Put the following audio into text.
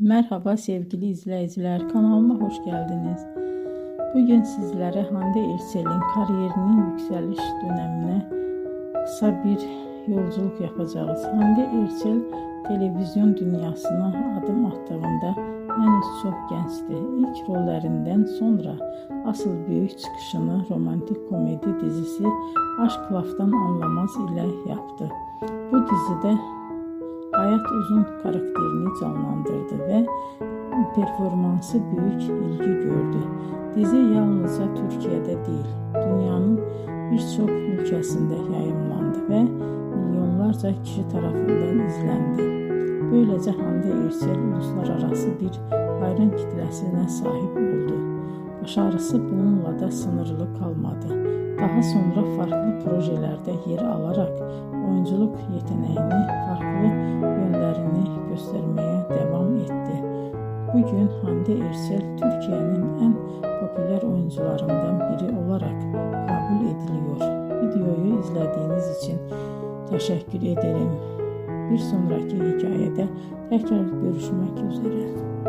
Merhaba sevgili izleyiciler, kanalıma hoş geldiniz. Bugün sizlere Hande Erçel'in kariyerinin yükseliş dönemine kısa bir yolculuk yapacağız. Hande Erçel televizyon dünyasına adım attığında henüz çok gençti. İlk rollerinden sonra asıl büyük çıkışını romantik komedi dizisi Aşk Laftan Anlamaz ile yaptı. Bu dizide Hayat Uzun karakterini canlandırdı ve performansı büyük ilgi gördü. Dizi yalnızca Türkiye'de değil, dünyanın birçok ülkesinde yayımlandı ve milyonlarca kişi tarafından izlendi. Böylece Hande Erçel uluslararası bir hayran kitlesine sahip oldu. Başarısı bununla da sınırlı kalmadı. Daha sonra farklı projelerde yer alarak oyunculuk yeteneğini, farklı yönlerini göstermeye devam etti. Bugün Hande Erçel Türkiye'nin en popüler oyuncularından biri olarak kabul ediliyor. Videoyu izlediğiniz için teşekkür ederim. Bir sonraki hikayede tekrar görüşmek üzere.